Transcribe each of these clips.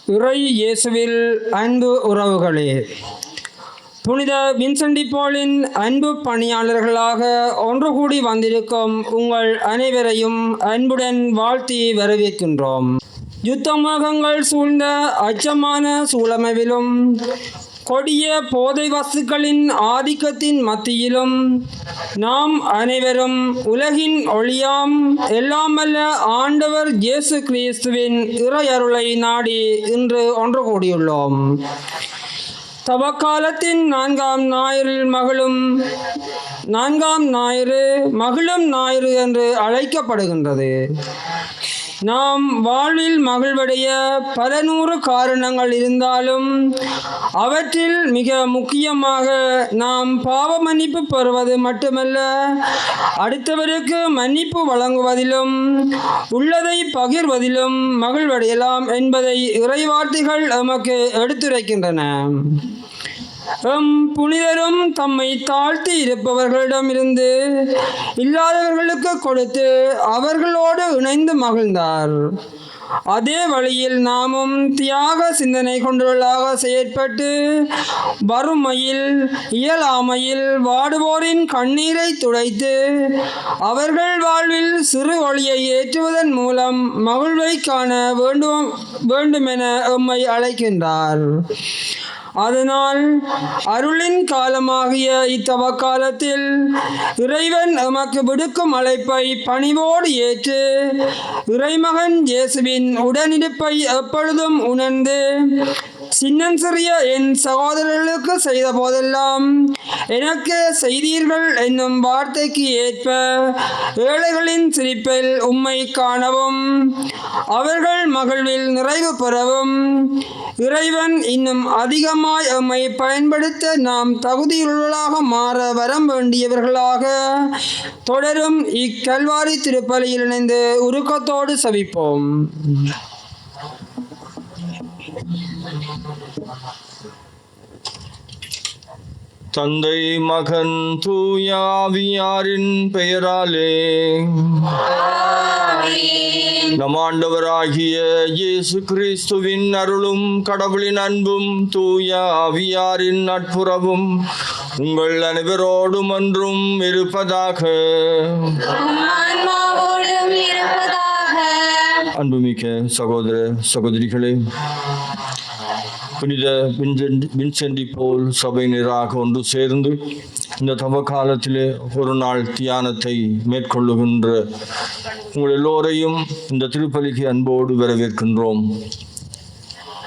இறை இயேசுவில் அன்பு உறவுகளே, புனித வின்சென்ட் டி பாலின் அன்பு பணியாளர்களாக ஒன்று கூடி வந்திருக்கும் உங்கள் அனைவரையும் அன்புடன் வாழ்த்தி வரவேற்கின்றோம். யுத்தமகங்கள் சூழ்ந்த அச்சமான சூழமைவிலும் கொடிய போதை வஸ்துக்களின் ஆதிக்கத்தின் மத்தியிலும் நாம் அனைவரும் உலகின் ஒளியாம் எல்லாம் வல்ல ஆண்டவர் இயேசு கிறிஸ்துவின் இறையருளை நாடி இன்று ஒன்று கூடியுள்ளோம். தவக்காலத்தின் நான்காம் ஞாயிறு மகிழும் ஞாயிறு என்று அழைக்கப்படுகின்றது. நாம் வாழ்வில் மகிழ்வடைய பல நூறு காரணங்கள் இருந்தாலும் அவற்றில் மிக முக்கியமாக நாம் பாவ மன்னிப்பு பெறுவது மட்டுமல்ல, அடுத்தவருக்கு மன்னிப்பு வழங்குவதிலும் உள்ளதை பகிர்வதிலும் மகிழ்வடையலாம் என்பதை இறைவார்த்தைகள் எமக்கு எடுத்துரைக்கின்றன. புனிதரும் தம்மை தாழ்த்தி இருப்பவர்களிடமிருந்து இல்லாதவர்களுக்கு கொடுத்து அவர்களோடு இணைந்து மகிழ்ந்தார். அதே வழியில் நாமும் தியாக சிந்தனை கொண்டவர்களாக செயற்பட்டு வறுமையில் இயலாமையில் வாடுவோரின் கண்ணீரை துடைத்து அவர்கள் வாழ்வில் சிறு ஒளியை ஏற்றுவதன் மூலம் மகிழ்வை காண வேண்டுமென எம்மை அழைக்கின்றார். அதனால் அருளின் காலமாகிய இத்தவக்காலத்தில் இறைவன் எமக்கு விடுக்கும் அழைப்பை பணிவோடு ஏற்று இறைமகன் இயேசுவின் உடனிருப்பை எப்பொழுதும் உணர்ந்து சின்னஞ்சிறிய என் சகோதரர்களுக்கு செய்த போதெல்லாம் எனக்கு செய்தீர்கள் என்னும் வார்த்தைக்கு ஏற்ப ஏழைகளின் சிரிப்பில் உம்மை காணவும் அவர்கள் மகிழ்வில் நிறைவு பெறவும் இறைவன் இன்னும் அதிகமாய் எம்மை பயன்படுத்த நாம் தகுதியுள்ளவர்களாக மாற வரம் வேண்டியவர்களாக தொடரும் இக்கல்வாரி திருப்பலியில் இணைந்து உருக்கத்தோடு செபிப்போம். தந்தை மகன் தூய ஆவியாரின் பெயராலே நம் ஆண்டவராகிய இயேசு கிறிஸ்துவின் அருளும் கடவுளின் அன்பும் தூய ஆவியாரின் நட்புறவும் உங்கள் அனைவரோடும் ஒன்றும் இருப்பதாக. அன்புமிக்க சகோதர சகோதரிகளே, புனித வின்சென்ட் டி பால் சபையினராக ஒன்று சேர்ந்து இந்த தவ காலத்திலே ஒரு நாள் தியானத்தை மேற்கொள்ளுகின்ற உங்கள் எல்லோரையும் இந்த திருப்பலிக்கு அன்போடு வரவேற்கின்றோம்.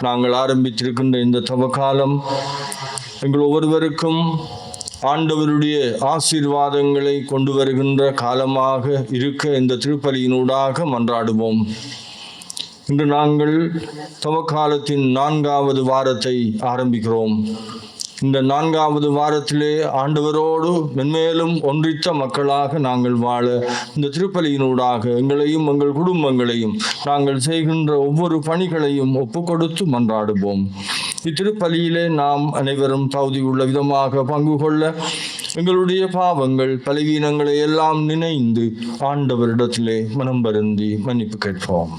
நாங்கள் ஆரம்பித்திருக்கின்ற இந்த தவ காலம் எங்கள் ஒவ்வொருவருக்கும் ஆண்டவருடைய ஆசீர்வாதங்களை கொண்டு வருகின்ற காலமாக இருக்க இந்த திருப்பலியினூடாக மன்றாடுவோம். இன்று நாங்கள் தவக்காலத்தின் 4வது வாரத்தை ஆரம்பிக்கிறோம். இந்த 4வது வாரத்திலே ஆண்டவரோடு மென்மேலும் ஒன்றித்த மக்களாக நாங்கள் வாழ இந்த திருப்பலியினூடாக எங்களையும் எங்கள் குடும்பங்களையும் நாங்கள் செய்கின்ற ஒவ்வொரு பணிகளையும் ஒப்புக்கொடுத்து மன்றாடுவோம். இத்திருப்பலியிலே நாம் அனைவரும் தகுதியுள்ள விதமாக பங்கு கொள்ள எங்களுடைய பாவங்கள் பலவீனங்களை எல்லாம் நினைந்து ஆண்டவரிடத்திலே மனம் வருந்தி மன்னிப்பு கேட்போம்.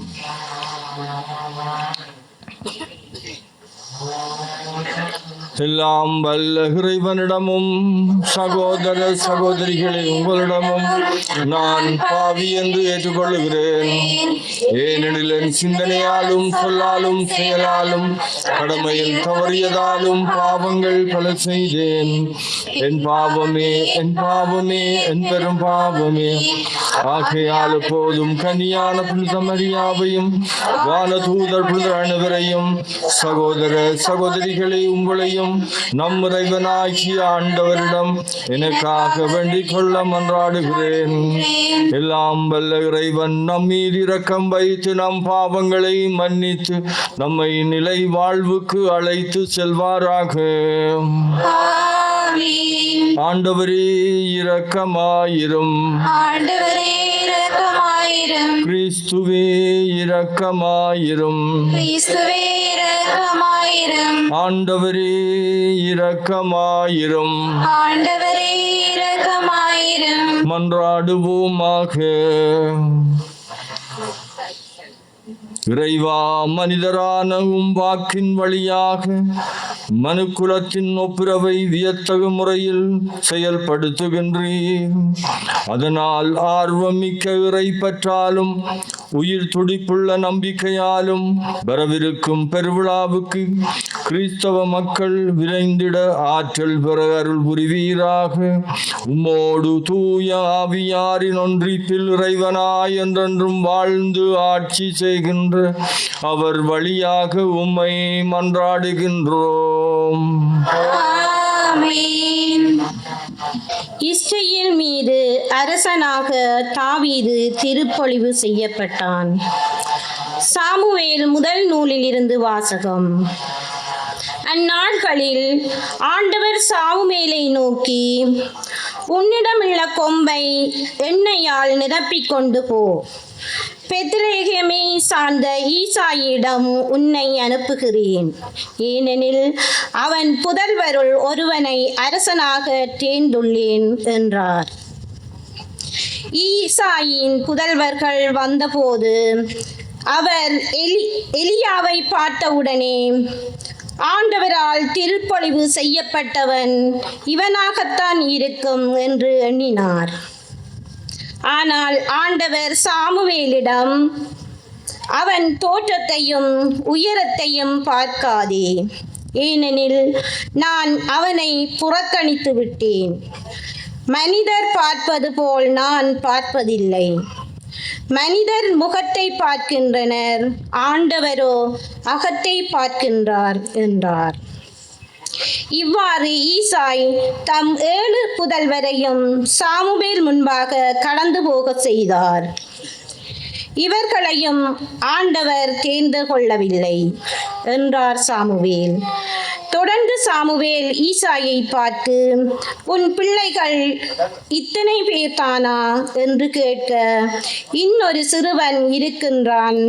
எல்லாம் வல்ல இறைவனிடமும் சகோதர சகோதரிகளே உங்களிடமும் நான் பாவி என்று ஏற்றுக்கொள்கிறேன். ஏனெனில் என் சிந்தனையாலும் சொல்லாலும் செயலாலும் கடமையில் தவறியதாலும் பாவங்கள் பல செய்தேன். என் பாவமே என் பாவமே என் பெரும் பாவமே. ஆகையால் போதும் கன்னியான புனித மரியாவையும் வானதூதர் புனிதர் அனைவரையும் சகோதர சகோதரிகளை உங்களையும் நம் இறைவனாகிய ஆண்டவரிடம் எனக்காக வேண்டிக் கொள்ள மன்றாடுகிறேன். எல்லாம் வல்ல இறைவன் நம் மீது இரக்கம் வைத்து நம் பாவங்களை மன்னித்து நம்மை நிலை வாழ்வுக்கு அழைத்து செல்வாராக. ஆண்டவரே இரக்கமாயிரும். கிறிஸ்துவே இரக்கமாயிரும். ஆண்டவரே இரக்கமாயிரும். மன்றாடுவோமாக. இறைவா, மனிதரான வாக்கின் வழியாக மனுக்குலத்தின் ஒப்புரவை வியத்தகு முறையில் செயல்படுத்துகின்றீர். அதனால் ஆர்வமிக்க இறை பற்றாலும் உயிர் துடிப்புள்ள நம்பிக்கையாலும் வரவிருக்கும் பெருவிழாவுக்கு கிறிஸ்தவ மக்கள் விரைந்திட ஆற்றல் பெற அருள் புரிவீராக. உம்மோடு தூய ஆவியாரின் ஒன்றிப்பில் இறைவனாய் என்றென்றும் வாழ்ந்து ஆட்சி செய்கின்ற அவர் வழியாக உம்மை மன்றாடுகின்றோம். ஆமென். இஸ்ரவேல் மீது அரசனாக தாவீது திருப்பொழிவு செய்யப்பட்டான். சாமுவேல் முதல் நூலிலிருந்து வாசகம். அந்நாட்களில் ஆண்டவர் சாமுவேலை நோக்கி, உன்னிடமுள்ள கொம்பை எண்ணெயால் நிரப்பிக் கொண்டு போ. பெத்லெகேமை சார்ந்த ஈசாயிடம் உன்னை அனுப்புகிறேன். ஏனெனில் அவன் புதல்வருள் ஒருவனை அரசனாக தேர்ந்துள்ளேன் என்றார். ஈசாயின் புதல்வர்கள் வந்தபோது அவர் எலியாவை பார்த்தவுடனே, ஆண்டவரால் திருப்பொழிவு செய்யப்பட்டவன் இவனாகத்தான் இருக்கும் என்று எண்ணினார். ஆனால் ஆண்டவர் சாமுவேலிடம், அவன் தோற்றத்தையும் உயரத்தையும் பார்க்காதே, ஏனெனில் நான் அவனை புறக்கணித்து விட்டேன். மனிதர் பார்ப்பது போல் நான் பார்ப்பதில்லை. மனிதர் முகத்தை பார்க்கின்றனர், ஆண்டவரோ அகத்தை பார்க்கின்றார் என்றார். இவ்வாறு ஈசாய் தம் 7 புதல்வரையும் சாமுவேல் முன்பாக கடந்து போக செய்தார். இவர்களையும் ஆண்டவர் தேர்ந்து கொள்ளவில்லை என்றார் சாமுவேல். தொடர்ந்து சாமுவேல் ஈசாயை பார்த்து, உன் பிள்ளைகள் இத்தனை பேர் தானா என்று கேட்க, இன்னொரு சிறுவன் இருக்கின்றான்,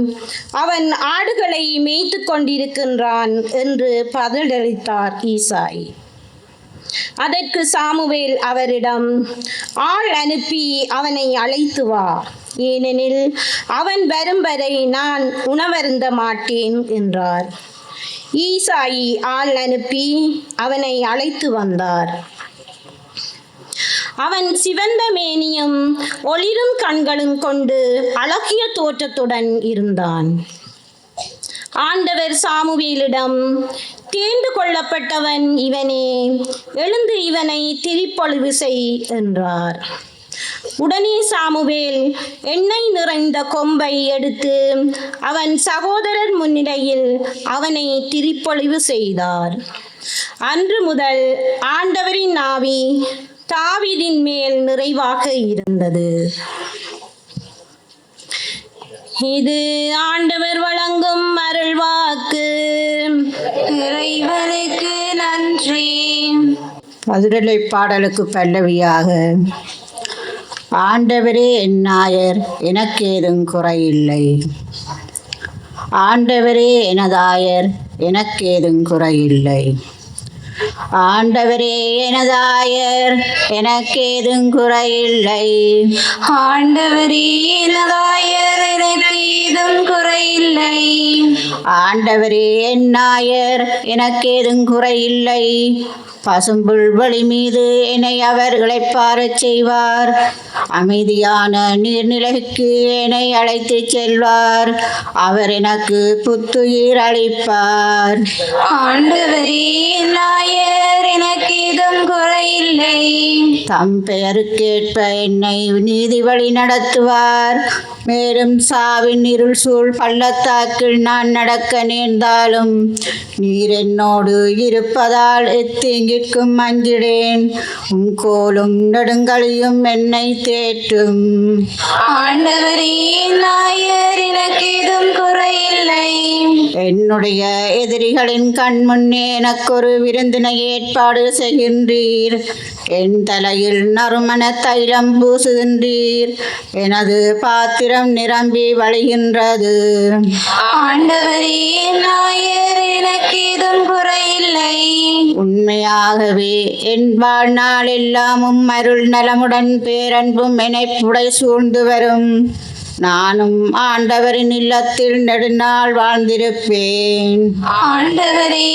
அவன் ஆடுகளை மேய்த்து கொண்டிருக்கின்றான் என்று பதிலளித்தார் ஈசாய். அதற்கு சாமுவேல் அவரிடம், ஆள் அனுப்பி அவனை அழைத்து வா, ஏனெனில் அவன் வரும் வரை நான் உணவருந்த மாட்டேன் என்றார். ஈசாயி ஆள் அனுப்பி அவனை அழைத்து வந்தார். அவன் சிவந்த மேனியும் ஒளிரும் கண்களும் கொண்டு அழகிய தோற்றத்துடன் இருந்தான். ஆண்டவர் சாமுவேலிடம், தேர்ந்து கொள்ளப்பட்டவன் இவனே, எழுந்து இவனை திருப்பொழிவு செய் என்றார். உடனே சாமுவேல் எண்ணெய் நிறைந்த கொம்பை எடுத்து அவன் சகோதரர் முன்னிலையில் அவனை திருப்பொழிவு செய்தார். அன்று முதல் ஆண்டவரின் ஆவி தாவீதின் மேல் நிறைவாக இருந்தது. இது ஆண்டவர் வழங்கும் அருள்வாக்கு. இறைவனுக்கு நன்றி. மதுரலை பாடலுக்கு பல்லவியாக, ஆண்டவரே என் நாயர், எனக்கேதும் குறையில்லை. ஆண்டவரே எனதாயர், எனக்கேதும் குறையில்லை. ஆண்டவரே எனதாயர், எனக்கேதும் குறையில்லை. ஆண்டவரே எனதாயர், எனக்கேதும் குறையில்லை. ஆண்டவரே என் நாயர், எனக்கேதும் குறையில்லை. பசும்புல்வெளி மீது என்னை அவர்களை பாரச் செய்வார். அமைதியான நீர்நிலைக்கு என்னை அழைத்து செல்வார். அவர் எனக்கு புத்துயிர் அளிப்பார். ஆண்டவரே நாயர், எனக்கேதும் குறையில்லை. தம் பெயருக்கேற்ப என்னை நீதி வழி நடத்துவார். மேலும் சாவின் இருள் சூழ் பள்ளத்தாக்கில் நான் நடக்க நேர்ந்தாலும் நீர் என்னோடு இருப்பதால் எத்தீங்கிற்கும் அஞ்சிடேன். உம் கோலும் நெடுங்கலியும் என்னை தேற்றும். ஆண்டவரே நாயர், எனக்கேதும் குறையில்லை. என்னுடைய எதிரிகளின் கண் முன்னே எனக்கொரு விருந்தினை ஏற்பாடு செய்கின்றீர். என் தலையில் நறுமண தைலம் பூசுகின்றீர். எனது பாத்திரம் நிரம்பி வழிகின்றது. ஆண்டவரே நாயர், எனக்கேதும் குறையில்லை. உண்மையாகவே என் வாழ்நாள் எல்லாமும் அருள் நலமுடன் பேரன்பும் என்னை புடை சூழ்ந்து வரும். நானும் ஆண்டவரின் இல்லத்தில் நெடுநாள் வாழ்ந்திருப்பேன். ஆண்டவரே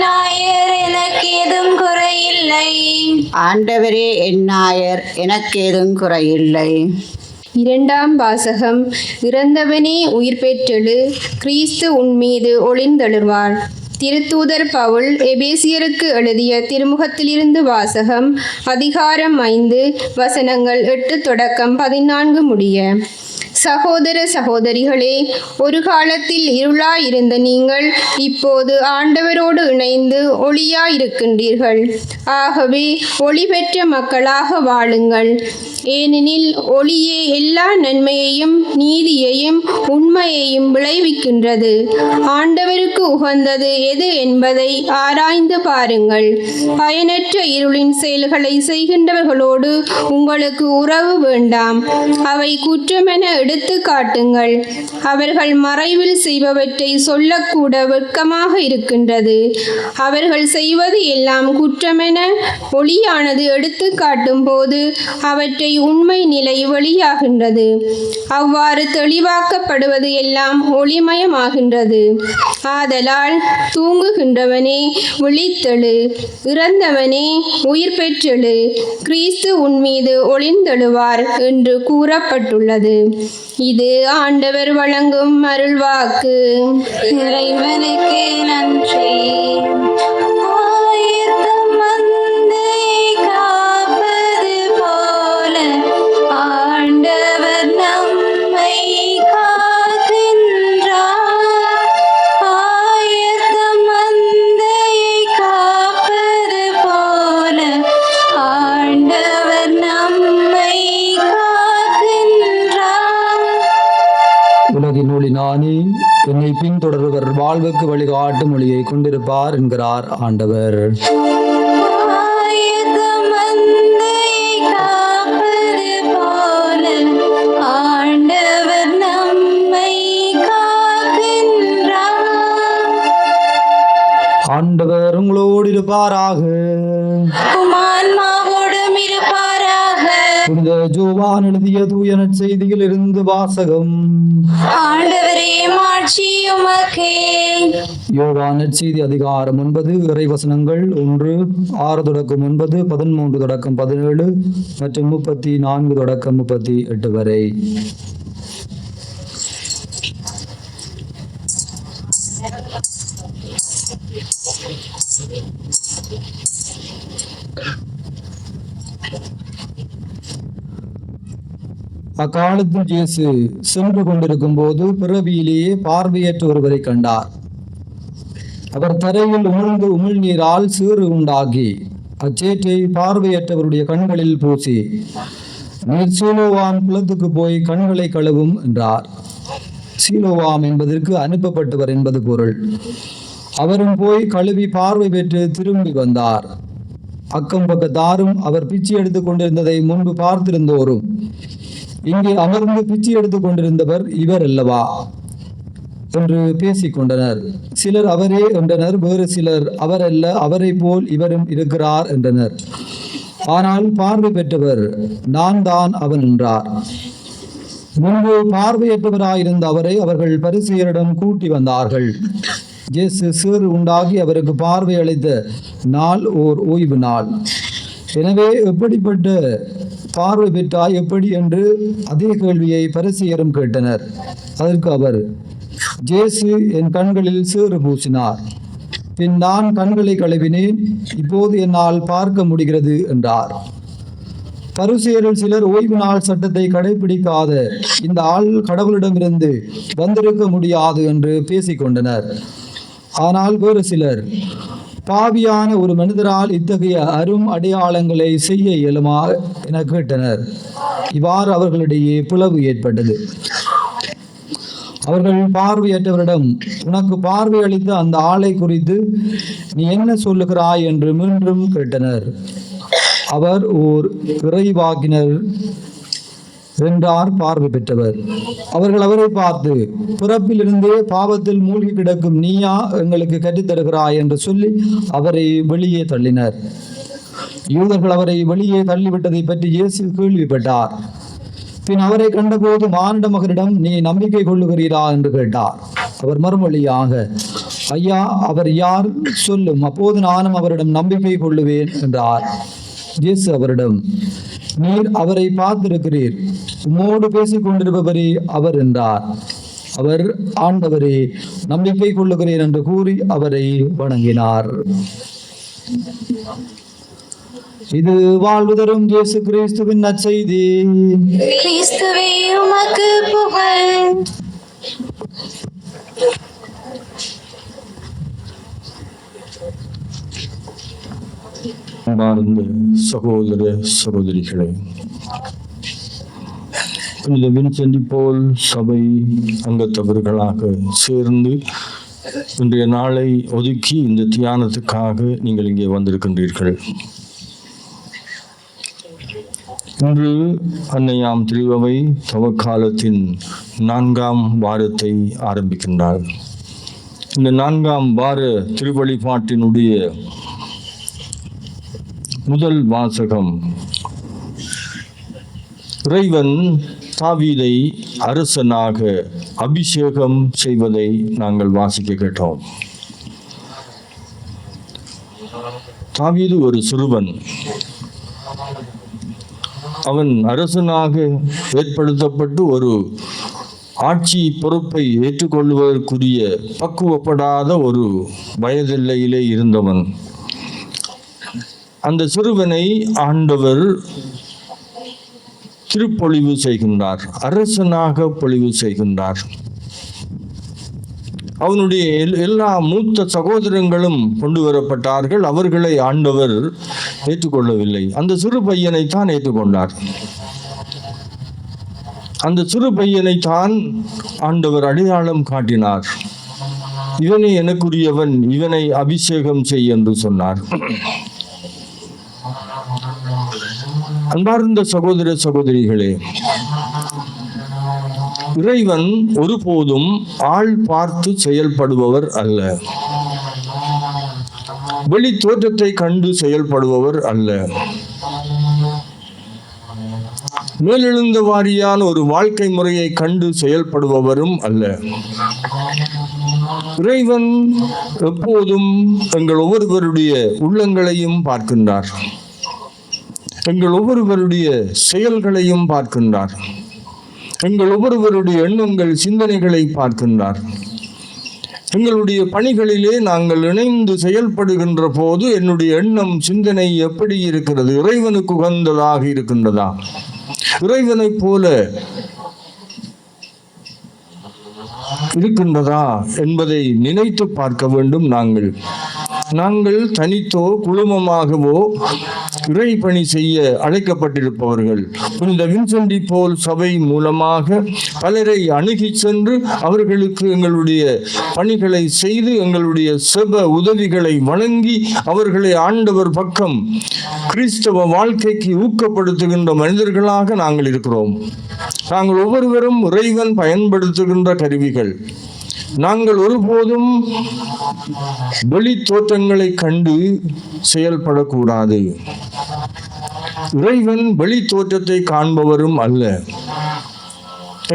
நாயர் எனக்கு ஏதும் குறையில்லை. ஆண்டவரே என் நாயர், எனக்கு ஏதும் குறையில்லை. இரண்டாம் வாசகம். இறந்தவனே உயிர் பெற்றெழு, கிறிஸ்து உன்மீது ஒளிர்ந்தெழுவார். திருத்தூதர் பவுல் எபேசியருக்கு எழுதிய திருமுகத்திலிருந்து வாசகம். அதிகாரம் 5 வசனங்கள் 8 தொடக்கம் 14 முடிய. சகோதர சகோதரிகளே, ஒரு காலத்தில் இருளாயிருந்த நீங்கள் இப்போது ஆண்டவரோடு இணைந்து ஒளியாயிருக்கின்றீர்கள். ஆகவே ஒளி பெற்ற மக்களாக வாழுங்கள். ஏனெனில் ஒளியே எல்லா நன்மையையும் நீதியையும் உண்மையையும் விளைவிக்கின்றது. ஆண்டவருக்கு உகந்தது எது என்பதை ஆராய்ந்து பாருங்கள். பயனற்ற இருளின் செயல்களை செய்கின்றவர்களோடு உங்களுக்கு உறவு வேண்டாம். அவை குற்றமென எடுத்து காட்டுங்கள். அவர்கள் மறைவில் செய்பவற்றை சொல்லக்கூட வெட்கமாக இருக்கின்றது. அவர்கள் செய்வது எல்லாம் குற்றமென ஒளியானது எடுத்து காட்டும் போது அவற்றை உண்மை நிலை வெளியாகின்றது. அவ்வாறு தெளிவாக்கப்படுவது எல்லாம் ஒளிமயமாகின்றது. ஆதலால் தூங்குகின்றவனே விழித்தெழு, இறந்தவனே உயிர் பெற்றெழு, கிறிஸ்து உன்மீது ஒளிர்ந்தெழுவார் என்று கூறப்பட்டுள்ளது. இது ஆண்டவர் வழங்கும் அருள்வாக்கு. இறைவனுக்கு நன்றி. ஆயத்தம் மந்தையை காப்பது போல ஆண்டவர் நம்மை காக்கின்றார். ஆயத்தம் மந்தையை காப்பது போல ஆண்டவர் நம்மை காக்கின்றார். உலகின் ஒளி நானே, என்னை பின்தொடர்வர் வாழ்வுக்கு வழிகாட்டும் ஒளியை கொண்டிருப்பார் என்கிறார் ஆண்டவர். ஆயத்தம் மந்தையை காப்பது போல ஆண்டவர் நம்மை காக்கின்றார். ஆண்டவர் உங்களோடு இருப்பாராக. உம் ஆன்மாவோடும் இருப்பாராக. புனித யோவான் எழுதிய தூய நற்செய்தியில் இருந்து வாசகம். ஆண்டவரே மாட்சி உமக்கே. யோவான் நற்செய்தி அதிகாரம் 9 இறைவசனங்கள் 1, 6 தொடக்கம் 9, 13 தொடக்கம் 17 மற்றும் 34 தொடக்கம் 38 வரை. அக்காலத்தில் இயேசு சென்று கொண்டிருக்கும் போது பிறவியிலேயே பார்வையற்ற ஒருவரை கண்டார். அவர் தரையில் உமிழ்ந்து உமிழ்நீரால் சீறு உண்டாக்கி அச்சேற்றை பார்வையற்றவருடைய கண்களில் பூசி, நீர் சீலோவாம் குளத்துக்கு போய் கண்களை கழுவும் என்றார். சீலோவாம் என்பதற்கு அனுப்பப்பட்டவர் என்பது பொருள். அவரும் போய் கழுவி பார்வை பெற்று திரும்பி வந்தார். அக்கம் பக்கத்தாரும் அவர் பிச்சை எடுத்துக் கொண்டிருந்ததை முன்பு பார்த்திருந்தோரும், இங்கே அமர்ந்து பிச்சை எடுத்துக் கொண்டிருந்தவர் இவர் அல்லவா என்று பேசிக் கொண்டனர். சிலர் அவரே என்றனர், வேறு சிலர் அவர் அல்ல, அவரை போல் இவரும் இருக்கிறார் என்றனர். ஆனால் பார்வை பெற்றவர் நான் தான் அவன் என்றார். முன்பு பார்வையற்றவராயிருந்த அவரை அவர்கள் பரிசேயரிடம் கூட்டி வந்தார்கள். இயேசு சீறு உண்டாகி அவருக்கு பார்வை அளித்த நாள் ஓர் ஓய்வு நாள். எனவே எப்படிப்பட்ட பார்வை பெற்றாய், எப்படி என்று அதே கேள்வியை பரிசேயரும் கேட்டனர். அதற்கு அவர், இயேசு என் கண்களில் சீறு பூசினார், பின் நான் கண்களை கழுவினேன், இப்போது என்னால் பார்க்க முடிகிறது என்றார். பரிசேயரில் சிலர் ஓய்வு நாள் சட்டத்தை கடைபிடிக்காத இந்த ஆள் கடவுளிடமிருந்து வந்திருக்க முடியாது என்று பேசிக்கொண்டனர். ஆனால் வேறு சிலர், பாவியான ஒரு மனிதரால் இத்தகைய அரும் அடையாளங்களை செய்ய இயலுமா என கேட்டனர். இவ்வாறு அவர்களிடையே பிளவு ஏற்பட்டது. அவர்கள் பார்வையற்றவரிடம், உனக்கு பார்வை அளித்த அந்த ஆளை குறித்து நீ என்ன சொல்லுகிறாய் என்று மீண்டும் கேட்டனர். அவர் ஓர் இறைவாக்கினர் என்றார் பார்வை பெற்றவர். அவர்கள் அவரை பார்த்து, பிறப்பிலிருந்தே பாவத்தில் மூழ்கி கிடக்கும் நீயா எங்களுக்கு கற்றுத்தருகிறாய் என்று சொல்லி அவரை வெளியே தள்ளினர். யூதர்கள் அவரை வெளியே தள்ளிவிட்டதை பற்றி இயேசு கேள்விப்பட்டார். பின் அவரை கண்டபோது மானிட மகனிடம், நீ நம்பிக்கை கொள்ளுகிறீரா என்று கேட்டார். அவர் மறுமொழியாக, ஐயா, அவர் யார் சொல்லும், அப்போது நானும் அவரிடம் நம்பிக்கை கொள்ளுவேன் என்றார். இயேசு அவரிடம், நீர் அவரை பார்த்திருக்கிறீர், உம்மோடு பேசிக் கொண்டிருப்பவரே அவர் என்றார். அவர், ஆண்டவரே, நம்பிக்கை கொள்ளுகிறேன் என்று கூறி அவரை வணங்கினார். இது வாழ்வு தரும் இயேசு கிறிஸ்துவின் நற்செய்தி. கிறிஸ்துவே உமக்கு புகழ். அன்பார்ந்த சகோதர சகோதரிகளே, புனித வின்சென்ட் போல் சபை அங்கத்தவர்களாக சேர்ந்து இன்றைய நாளை ஒதுக்கி இந்த தியானத்துக்காக நீங்கள் இங்கே வந்திருக்கின்றீர்கள். இன்று அன்னையாம் திருவை தவக்காலத்தின் 4ஆம் வாரத்தை ஆரம்பிக்கின்றார். இந்த 4ஆம் வார திருவழிபாட்டினுடைய முதல் வாசகம், இறைவன் தாவீதை அரசனாக அபிஷேகம் செய்வதை நாங்கள் வாசிக்க கேட்டோம். தாவீது ஒரு சிறுவன். அவன் அரசனாக ஏற்படுத்தப்பட்டு ஒரு ஆட்சி பொறுப்பை ஏற்றுக்கொள்வதற்குரிய பக்குவப்படாத ஒரு வயதெல்லையிலே இருந்தவன். அந்த சிறுவனை ஆண்டவர் திருப்பொழிவு செய்கின்றார், அரசனாக பொழிவு செய்கின்றார். அவனுடைய எல்லா மூத்த சகோதரங்களும் கொண்டு வரப்பட்டார்கள். அவர்களை ஆண்டவர் ஏற்றுக்கொள்ளவில்லை. அந்த சிறு பையனை தான் ஏற்றுக்கொண்டார். அந்த சிறு பையனை தான் ஆண்டவர் அடையாளம் காட்டினார். இவனை எனக்குரியவன், இவனை அபிஷேகம் செய் என்று சொன்னார். அன்பார்ந்த சகோதர சகோதரிகளே, இறைவன் ஒருபோதும் ஆள் பார்த்து செயல்படுபவர் அல்ல. வெளி தோற்றத்தை கண்டு செயல்படுபவர் அல்ல. மேலெழுந்த வாரியான ஒரு வாழ்க்கை முறையை கண்டு செயல்படுபவரும் அல்ல. இறைவன் எப்போதும் எங்கள் ஒவ்வொருவருடைய உள்ளங்களையும் பார்க்கின்றார். எங்கள் ஒவ்வொருவருடைய செயல்களையும் பார்க்கின்றார். எங்கள் ஒவ்வொருவருடைய எண்ணங்கள், சிந்தனைகளை பார்க்கின்றார். எங்களுடைய பணிகளிலே நாங்கள் இணைந்து செயல்படுகின்ற போது என்னுடைய எண்ணம், சிந்தனை எப்படி இருக்கிறது? இறைவனுக்கு உகந்ததாக இருக்கின்றதா? இறைவனைப் போல இருக்கின்றதா என்பதை நினைத்து பார்க்க வேண்டும். நாங்கள் தனித்தோ குழுமமாகவோ இறை பணி செய்ய அழைக்கப்பட்டிருப்பவர்கள். புனித வின்சென்ட் போல் சபை மூலமாக பலரை அணுகி சென்று அவர்களுக்கு எங்களுடைய பணிகளை செய்து, எங்களுடைய செப உதவிகளை வழங்கி, அவர்களை ஆண்டவர் பக்கம் கிறிஸ்தவ வாழ்க்கைக்கு ஊக்கப்படுத்துகின்ற மனிதர்களாக நாங்கள் இருக்கிறோம். நாங்கள் ஒவ்வொருவரும் இறைவன் பயன்படுத்துகின்ற கருவிகள். நாங்கள் ஒருபோதும் வெளி தோற்றங்களை கண்டு செயல்படக்கூடாது. இறைவன் வெளி தோற்றத்தை காண்பவரும் அல்ல.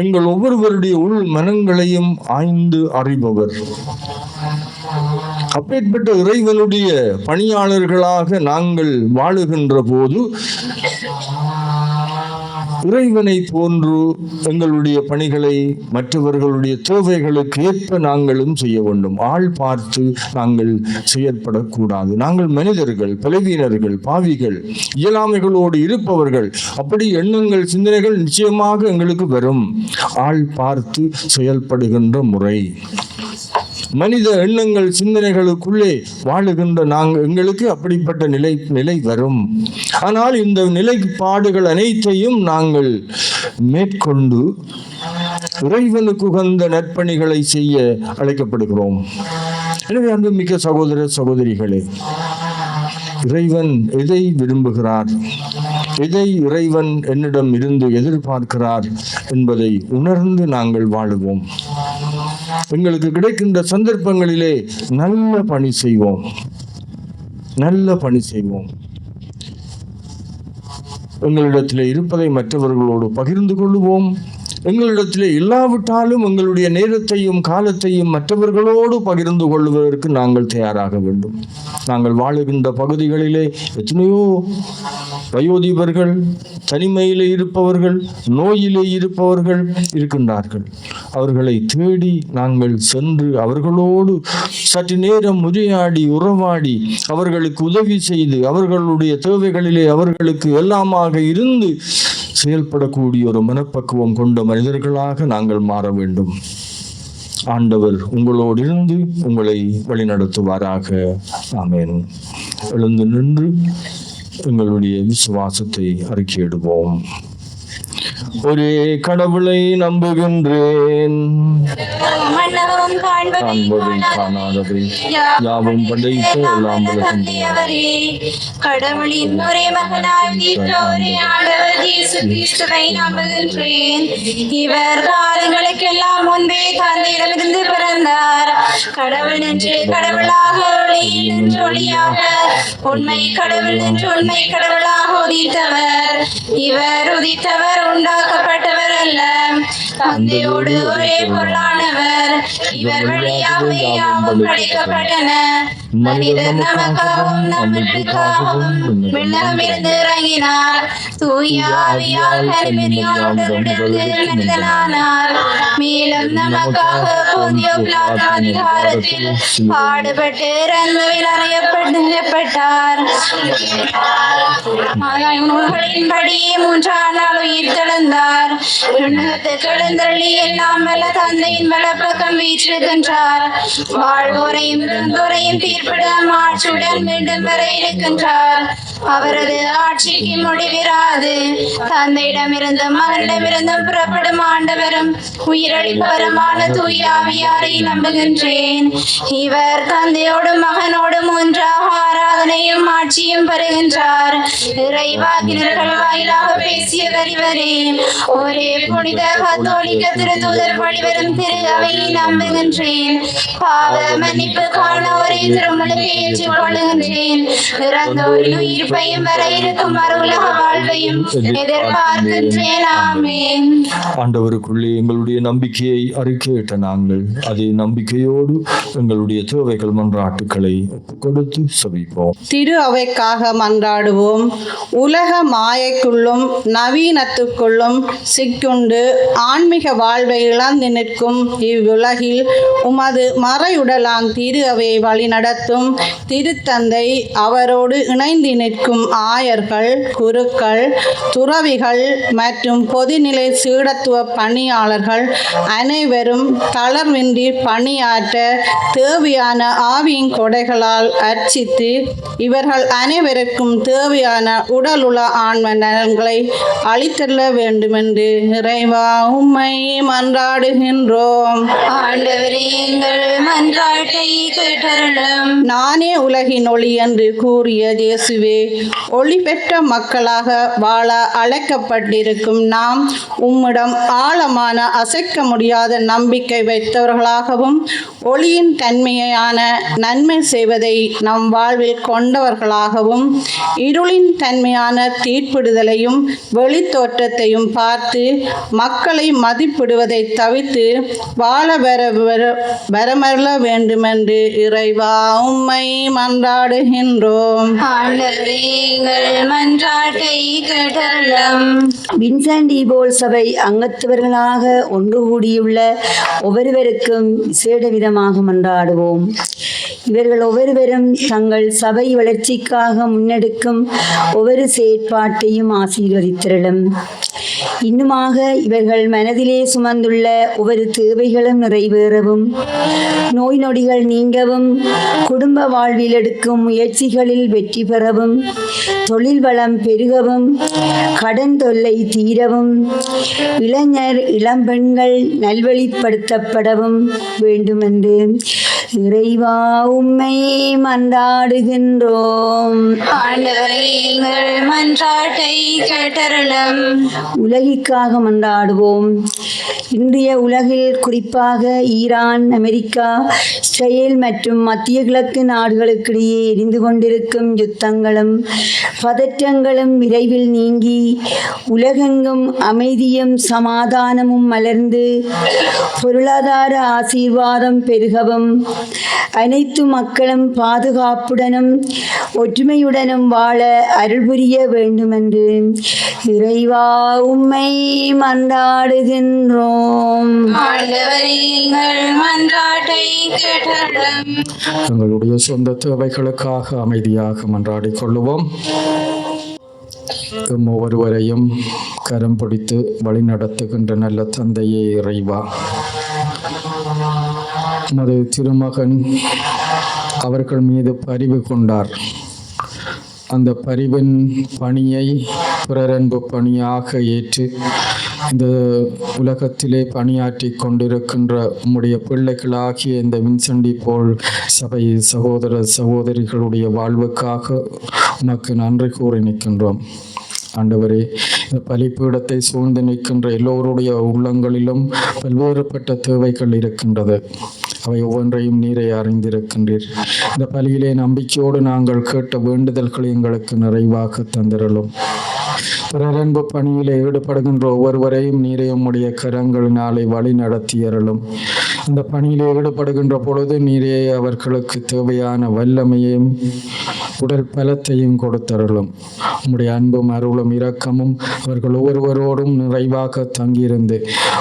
எங்கள் ஒவ்வொருவருடைய உள் மனங்களையும் ஆய்ந்து அறிபவர். அப்பேற்பட்ட இறைவனுடைய பணியாளர்களாக நாங்கள் வாழுகின்ற போது இறைவனை போன்று எங்களுடைய பணிகளை மற்றவர்களுடைய தேவைகளுக்கு ஏற்ப நாங்களும் செய்ய வேண்டும். ஆள் பார்த்து நாங்கள் செயற்படக்கூடாது. நாங்கள் மனிதர்கள், பலவீனர்கள், பாவிகள், இயலாமைகளோடு இருப்பவர்கள். அப்படி எண்ணங்கள், சிந்தனைகள் நிச்சயமாக எங்களுக்கு வரும். ஆள் பார்த்து செயல்படுகின்ற முறை, மனித எண்ணங்கள், சிந்தனைகளுக்குள்ளே வாழுகின்ற எங்களுக்கு அப்படிப்பட்ட நிலை வரும். ஆனால் இந்த நிலைப்பாடுகள் அனைத்தையும் நாங்கள் மேற்கொண்டு இறைவனுக்கு உகந்த நற்பணிகளை செய்ய அழைக்கப்படுகிறோம். எனவே அன்புமிக்க சகோதர சகோதரிகளே, இறைவன் எதை விரும்புகிறார், எதை இறைவன் என்னிடம் இருந்து எதிர்பார்க்கிறார் என்பதை உணர்ந்து நாங்கள் வாழுவோம். எங்களுக்கு கிடைக்கின்ற சந்தர்ப்பங்களிலே நல்ல பணி செய்வோம். எங்களிடத்தில் இருப்பதை மற்றவர்களோடு பகிர்ந்து கொள்வோம். எங்களிடத்தில் இல்லாவிட்டாலும் எங்களுடைய நேரத்தையும் காலத்தையும் மற்றவர்களோடு பகிர்ந்து கொள்வதற்கு நாங்கள் தயாராக வேண்டும். நாங்கள் வாழுகின்ற பகுதிகளிலே எத்தனையோ வயோதிபர்கள், தனிமையிலே இருப்பவர்கள், நோயிலே இருப்பவர்கள் இருக்கின்றார்கள். அவர்களை தேடி நாங்கள் சென்று அவர்களோடு சற்று நேரம் உரையாடி உறவாடி அவர்களுக்கு உதவி செய்து அவர்களுடைய தேவைகளிலே அவர்களுக்கு எல்லாமாக இருந்து செயல்படக்கூடிய ஒரு மனப்பக்குவம் கொண்ட மனிதர்களாக நாங்கள் மாற வேண்டும். ஆண்டவர் உங்களோடு இருந்து உங்களை வழிநடத்துவாராக. ஆமென். எழுந்து நின்று எங்களுடைய விசுவாசத்தை அறிக்கையிடுவோம். ஒரே கடவுளை நம்புகின்றேன், மன்னவும் காண்பதை காணாதவை யாவும் படைத்த எல்லாம் தந்தையவரே, கடவுளின் ஒரே மகனாய் ஒரே ஆண்டவர் இயேசு கிறிஸ்துவை நம்புகின்றேன். இவர் காலங்களுக்கெல்லாம் முன்பே தந்தையிடமிருந்து பிறந்தார். கடவுள் நின்று கடவுளாக, ஒளி நின்று ஒளியாக, உண்மை கடவுள் நின்று உண்மை கடவுளாக உதித்தவர். இவர் உதித்தவர் உண்டாக்கப்பட்டவர் அல்ல, தந்தையோடு ஒரே பொருளானவர். இவர் வழியாக யாவும் படைக்கப்பட்டன. மனிதர் நமக்காகவும் நம்மளுக்காகவும் விண்ணகமிருந்து இறங்கினார். தூய ஆவியால் மனிதனானார். மேலும் நமக்காக போந்தியோ பிலாத்து அதிகாரத்தில் பாடுபட்டு இறந்தவில் அறையப்பட்டார். நூல்களின்படி 3ஆம் நாள் உயிர் தெழுந்தார். விண்ணகத்துக்கு எழுந்தருளி எல்லாம் வல்ல தந்தையின் வலப்பக்கம் வீற்றிருக்கின்றார். வாழ்வோரையும் இறந்தோரையும் தீர்ப்பிட ஆட்சியுடன் மீண்டும் வர இருக்கின்றார். அவரது ஆட்சிக்கு முடிவிராது. தந்தையிடமிருந்தும் மகனிடமிருந்தும் புறப்படும் ஆண்டவரும் உயிரளிப்பவருமான தூய ஆவியாரை நம்புகின்றேன். இவர் தந்தையோடும் மகனோடும் ஒன்றாக ஆராதனையும் ஆட்சியும் பெறுகின்றார். இறைவாக்கினர்கள் வாயிலாக பேசியவர் இவரே. ஒரே புனித கத்தோலிக்க திருத்தூதர் வழிவரும் திரு அவையை நம்புகின்றேன். பாவ மன்னிப்பு காண ஒரே திருமுழுக்கை ஏற்றுக் கொள்ளுகின்றேன். இறந்தோரின் உயிர்ப்பையும் வர இருக்கும் மறுவுலக வாழ்வையும் எதிர்பார்க்கின்றேன். ஆமென். ஆண்டவருக்குள்ளே எங்களுடைய நம்பிக்கையை அறிக்கையிட்ட நாங்கள் அதே நம்பிக்கையோடு எங்களுடைய தேவைகள் மன்றாட்டுக்களை கொடுத்து செவிப்போம். திரு அவைக்காக மன்றாடுவோம். உலக மாயைக்குள்ளும் நவீனத்துக்குள்ளும் சிக்குண்டு ஆன்மீக வாழ்வை இழந்து நிற்கும் இவ்வுலகில் உமது மறையுடலான் திரு அவையை வழிநடத்தும் திருத்தந்தை, அவரோடு இணைந்து நிற்கும் ஆயர்கள், குருக்கள், துறவிகள் மற்றும் பொதுநிலை சீடத்துவ பணியாளர்கள் அனைவரும் தளர்வின்றி பணியாற்ற தேவையான ஆவியின் கொடைகளால் அர்ச்சித்து இவர்கள் அனைவருக்கும் தேவையான உடலுள்ள ஆன்ம நலன்களை அளித்தள்ள வேண்டுமென்று இறைவா உம்மை மன்றாடுகின்றோம். ஆண்டவரே, எங்கள் மன்றாட்டை கேட்டருளும். நானே உலகின் ஒளி என்று கூறிய இயேசுவே, ஒளி பெற்ற மக்களாக வாழ அழைக்கப்பட்டிருக்கும் நாம் உம்மிடம் ஆழமான அசைக்க முடியாத நம்பிக்கை வைத்தவர்களாகவும் ஒளியின் தன்மையான நன்மை செய்வதை நம் வாழ்வில் கொண்டவர்களாகவும் இருளின் தன்மையான தீர்ப்பிடுதலையும் வெளித்தோற்றத்தையும் பார்த்து மக்களை மதிப்பிடுவதை தவிர்த்து வாழ வரமருள வேண்டுமென்று இறைவா உம்மை மன்றாடுகின்றோம். ஆண்டவரே, எங்கள் மன்றாட்டை கேட்டருளும். வின்சென்ட் ஈபோல் சபை அங்கத்தவர்களாக ஒன்று கூடியுள்ள ஒவ்வொருவருக்கும் விசேட விதமாக மன்றாடுவோம். இவர்கள் ஒவ்வொருவரும் தங்கள் சபை வளர்ச்சிக்காக முன்னெடுக்கும் ஒவ்வொரு செயற்பாட்டையும் ஆசீர்வதித்திரளும். இன்னுமாக இவர்கள் மனதிலே சுமந்துள்ள ஒவ்வொரு தேவைகளும் நிறைவேறவும், நோய் நொடிகள் நீங்கவும், குடும்ப வாழ்வில் எடுக்கும் முயற்சிகளில் வெற்றி பெறவும், தொழில் வளம் பெருகவும், கடன் தொல்லை தீரவும், இளைஞர் இளம்பெண்கள் நல்வழிப்படுத்தப்படவும் வேண்டுமென்று இறைவா உம்மை மன்றாடுகின்றோம். ஆண்டவரே எங்கள் மன்றாட்டை கேட்டருளும். உலகிற்காக மன்றாடுவோம். இன்றைய உலகில் குறிப்பாக ஈரான், அமெரிக்கா, இஸ்ரேல் மற்றும் மத்திய கிழக்கு நாடுகளுக்கிடையே எரிந்து கொண்டிருக்கும் யுத்தங்களும் பதற்றங்களும் விரைவில் நீங்கி உலகெங்கும் அமைதியும் சமாதானமும் மலர்ந்து பொருளாதார ஆசீர்வாதம் பெருகவும் அனைத்து மக்களும் பாதுகாப்புடனும் ஒற்றுமையுடனும் வாழ அருள் புரிய வேண்டுமென்று இறைவா உம்மை மன்றாடுகின்றோம். ஆண்டவரே எங்கள் மன்றாட்டை கேட்டருளும். எங்களுடைய சொந்த தேவைகளுக்காக அமைதியாக மன்றாடிக் கொள்ளுவோம். ஒவ்வொருவரையும் கரம் பிடித்து வழிநடத்துகின்ற நல்ல தந்தையே இறைவா, உமது திருமகன் அவர்கள் மீது பரிவு கொண்டார். அந்த பரிவின் பணியை பிறரன்பு பணியாக ஏற்று இந்த உலகத்திலே பணியாற்றி கொண்டிருக்கின்ற உம்முடைய பிள்ளைகளாகிய இந்த வின்சென்டி போல் சபை சகோதர சகோதரிகளுடைய வாழ்வுக்காக உமக்கு நன்றி கூறி நிற்கின்றோம். ஆண்டவரே, இந்த பலிப்பீடத்தை சூழ்ந்து நிற்கின்ற எல்லோருடைய உள்ளங்களிலும் பல்வேறுபட்ட தேவைகள் இருக்கின்றது. அவை ஒவ்வொன்றையும் நீரை அறிந்திருக்கின்றீர். இந்த பலியிலே நம்பிக்கையோடு நாங்கள் கேட்ட வேண்டுதல்களை எங்களுக்கு நிறைவாக தந்திரலும். பிறரன்பு பணியிலே ஈடுபடுகின்ற ஒவ்வொருவரையும் நீரை உம்முடைய கரங்களினாலே வழி நடத்தியறலும். அந்த பணியிலே ஈடுபடுகின்ற பொழுது நீரே அவர்களுக்கு தேவையான வல்லமையையும் உடல் பலத்தையும் கொடுத்தருளும். உம்முடைய அன்பும் அருளும் இரக்கமும் அவர்கள் ஒவ்வொருவரோடும் நிறைவாக தங்கியிருந்து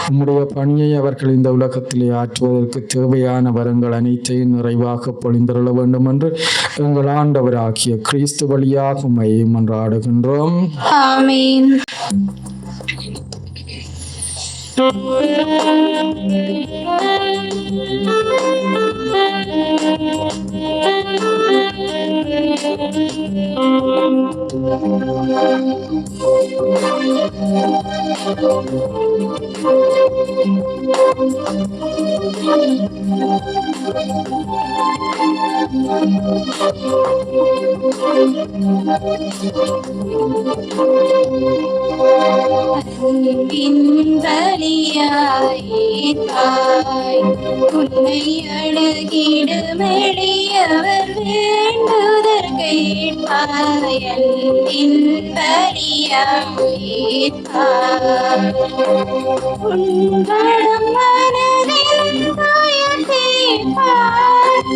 உம்முடைய பணியை அவர்கள் இந்த உலகத்திலே ஆற்றுவதற்கு தேவையான வரங்கள் அனைத்தையும் நிறைவாக பொழிந்தருள வேண்டும் என்று எங்கள் ஆண்டவராகிய கிறிஸ்து வழியாக உம்மை மன்றாடுகின்றோம். ஆமென். பலியாய் உன்னை அணுகிடும் எளியவர் வேண்டுதற் கேட்பாய். உன்படும் மனதில் துயர் தீர்ப்பாய்.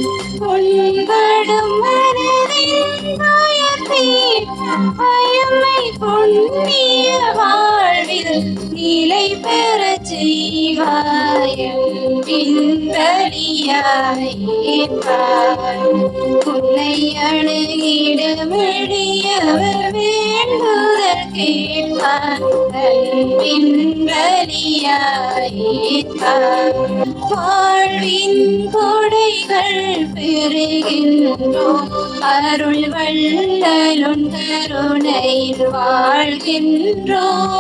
உன்படும் மனதில் துயர் தீர்ப்பாய். எம்மை புண்ணிய வாழ்வில் நிலை பெறச் செய்வாய். பலியாய் உன்னை அணுகிடும் எளியவர் வேண்டுதற் கேட்பார். பலியாய் வாழ்வின் கொடைகள் பெறுகின்றோம். அருள் வள்ளலுன் கருணையில் வாழ்கின்றோம்.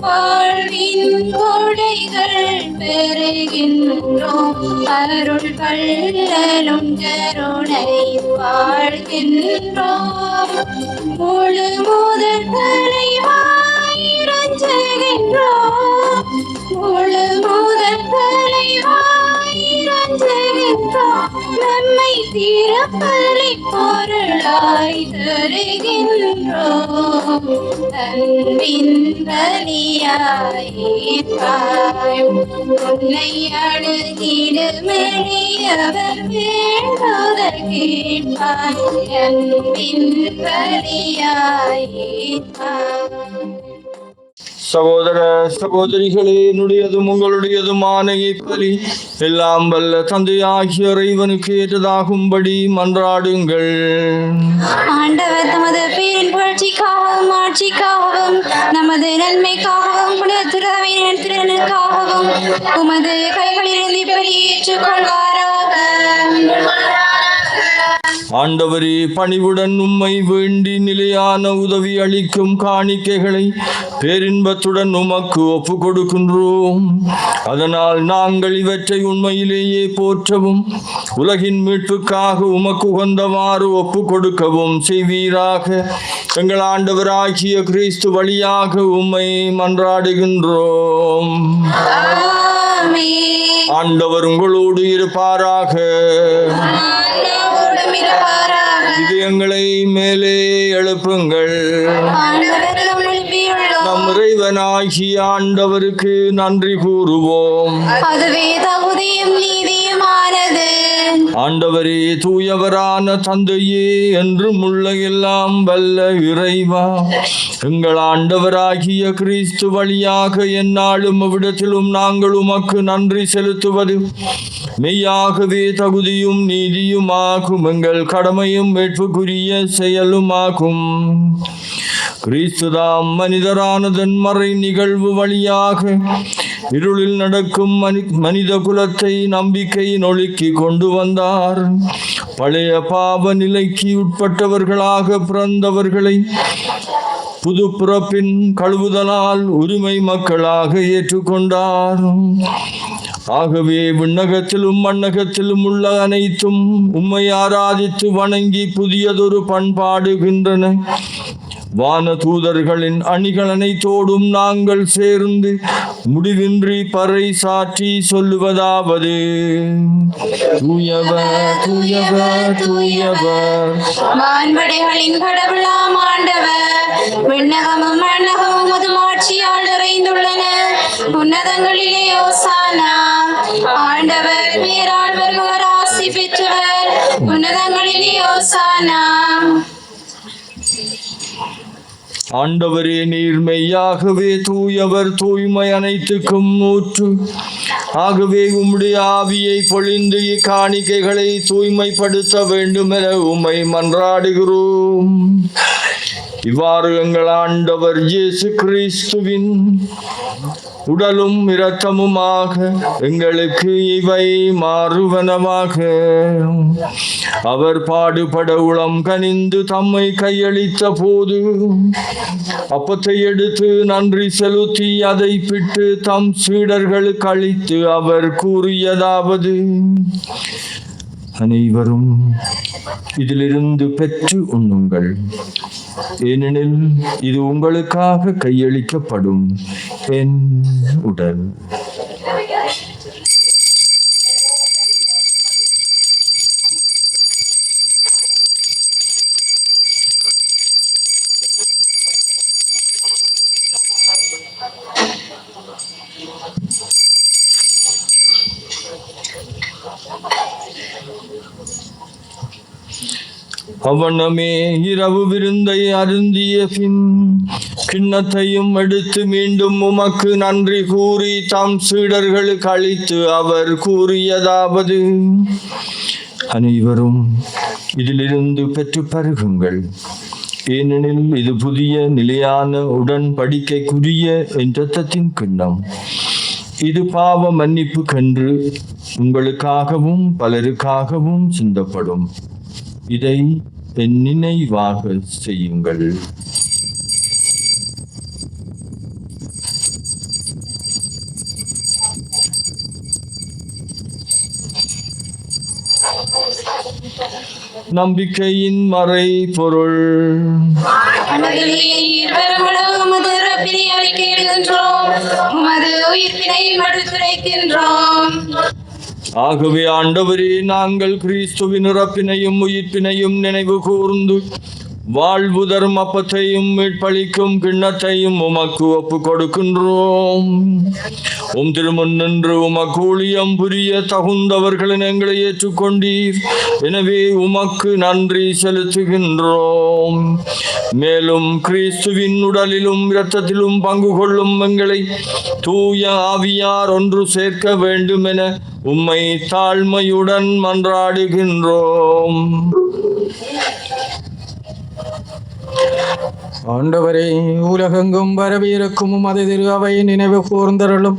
வாழ்வின் கொடைகள் பெறுகின்றோம். அருள் வள்ளலுன் கருணையில் வாழ்கின்றோம். முழு முதற் தலைவாயிரஞ்சுகின்றோம். முழு முதற் தலைவாயிரஞ்சுகின்றோம். நம்மை திறப்பலி பொருளாய் தருகின்றோம். அன்பின் பலியாய் உன்னை அணுகிடும் எளியவர் வேண்டுதற் கேட்பாய். அன்பின் பலியாய் சகோதர சகோதரிகளே, என்னுடையதும் உங்களுடையதுமான இப்பலி எல்லாம் வல்ல தந்தையாகிய இறைவனுக்கு ஏற்றதாகும்படி மன்றாடுங்கள். ஆண்டவர் தமது பேரின் புகழ்ச்சிக்காகவும் ஆட்சிக்காகவும் நமது நன்மைக்காகவும் புனிதத்துறவின் திறனுக்காகவும் உமது கைகளிலிருந்து இப்பலி ஏற்றுக்கொள்வாராக. ஆண்டவரே, பணிவுடன் உம்மை வேண்டி நிலையான உதவி அளிக்கும் காணிக்கைகளை பேரின்பத்துடன் உமக்கு ஒப்பு கொடுக்கின்றோம். அதனால் நாங்கள் இவற்றை உண்மையிலேயே போற்றவும் உலகின் மீட்புக்காக உமக்கு உகந்தவாறு ஒப்பு கொடுக்கவும் செய்வீராக. எங்கள் ஆண்டவராகிய கிறிஸ்து வழியாக உம்மை மன்றாடுகின்றோம். ஆண்டவர் உங்களோடு இருப்பாராக. இதயங்களை மேலே எழுப்புங்கள். நம் இறைவனாகிய ஆண்டவருக்கு நன்றி கூறுவோம். அதுவே தகுதியும் நீதியுமானது. ஆண்டவரே, தூயவரான தந்தையே, என்றும் உள்ள எல்லாம் வல்ல இறைவா, எங்கள் ஆண்டவராகிய கிறிஸ்து வழியாக எந்நாளும் அவ்விடத்திலும் நாங்கள் உமக்கு நன்றி செலுத்துவது மெய்யாகவே தகுதியும் நீதியுமாகும், எங்கள் கடமையும் மீட்புக்குரிய செயலுமாகும். கிறிஸ்துதாம் மனிதரானதன் மறை நிகழ்வு வழியாக இருளில் நடக்கும் மனித குலத்தை நம்பிக்கையின் ஒளிக்கு கொண்டு வந்தார். பழைய பாவ நிலைக்கு உட்பட்டவர்களாக பிறந்தவர்களை புது பிறப்பின் கழுவுதலால் உரிமை மக்களாக ஏற்றுக்கொண்டார். ஆகவே விண்ணகத்திலும் மண்ணகத்திலும் உள்ள அனைத்தும் உம்மை ஆராதித்து வணங்கி புதியதொரு பண்பாடுகின்றன. வான தூதர்களின் அணிகள் அனைத்தோடும் நாங்கள் சேர்ந்து முடிவின்றி பறை சாற்றி சொல்லுவதாவது: தூயவர், தூயவர், தூயவர், வான்படைகளின் கடவுளாம் ஆண்டவர். விண்ணகமும் மண்ணகமும் முதுமாட்சியால் நிறைந்துள்ளன. உன்னதங்களிலே ஓசானா. ஆண்டவர் பேரால் வருபவர் ஆசி பெற்றவர். உன்னதங்களிலே ஓசானா. ஆண்டவரே, நீர் மெய்யாகவே தூயவர், தூய்மை அனைத்துக்கும் ஊற்று. ஆகவே உம்முடைய ஆவியை பொழிந்து இக்காணிக்கைகளை தூய்மைப்படுத்த வேண்டும் என உம்மை மன்றாடுகிறோம். இவ்வாறு எங்கள் ஆண்டவர் இயேசு கிறிஸ்துவின் உடலும் இரத்தமுமாக எங்களுக்கு இவை மாறுவனவாக. அவர் பாடுபட உளம் கனிந்து தம்மை கையளித்த போது அப்பத்தை எடுத்து நன்றி செலுத்தி அதை பிட்டு தம் சீடர்களுக்கு அளித்து அவர் கூறியதாவது: அனைவரும் இதிலிருந்து பெற்று உண்ணுங்கள், ஏனெனில் இது உங்களுக்காக கையளிக்கப்படும் என் உடல். அவனமே இரவு விருந்தை அருந்திய பின் கிண்ணத்தையும் எடுத்து மீண்டும் உமக்கு நன்றி கூறி தம் சீடர்களுக்கு அளித்து அவர் கூறியதாவது: அனைவரும் இதிலிருந்து பெற்று பருகுங்கள், ஏனெனில் இது புதிய நிலையான உடன்படிக்கைக்குரிய என் இரத்தத்தின் கிண்ணம். இது பாவ மன்னிப்பு கன்று உங்களுக்காகவும் பலருக்காகவும் சிந்தப்படும். இதை என் நினைவாக செய்யுங்கள். நம்பிக்கையின் மறை பொருள். உமது உயிர்ப்பினை எடுத்துரைக்கின்றோம். ஆகவே ஆண்டவரே, நாங்கள் கிறிஸ்துவின் இறப்பினையும் உயிர்ப்பினையும் நினைவு கூர்ந்து வாழ்வு தரும் அப்பத்தையும் மீட்பளிக்கும் கிண்ணத்தையும் உமக்கு ஒப்பு கொடுக்கின்றோம். உம் திருமுன் நின்று உமக்கு ஊழியம் புரிய தகுந்தவர்களின் எங்களை ஏற்றுக்கொண்டீர். எனவே உமக்கு நன்றி செலுத்துகின்றோம். மேலும் கிறிஸ்துவின் உடலிலும் இரத்தத்திலும் பங்கு கொள்ளும் எங்களை தூய ஆவியார் ஒன்று சேர்க்க வேண்டும் என உம்மை தாழ்மையுடன் மன்றாடுகின்றோம். ஆண்டவரே, உலகெங்கும் பரவியிருக்கும் உமது திரு அவையை நினைவு கூர்ந்தருளும்.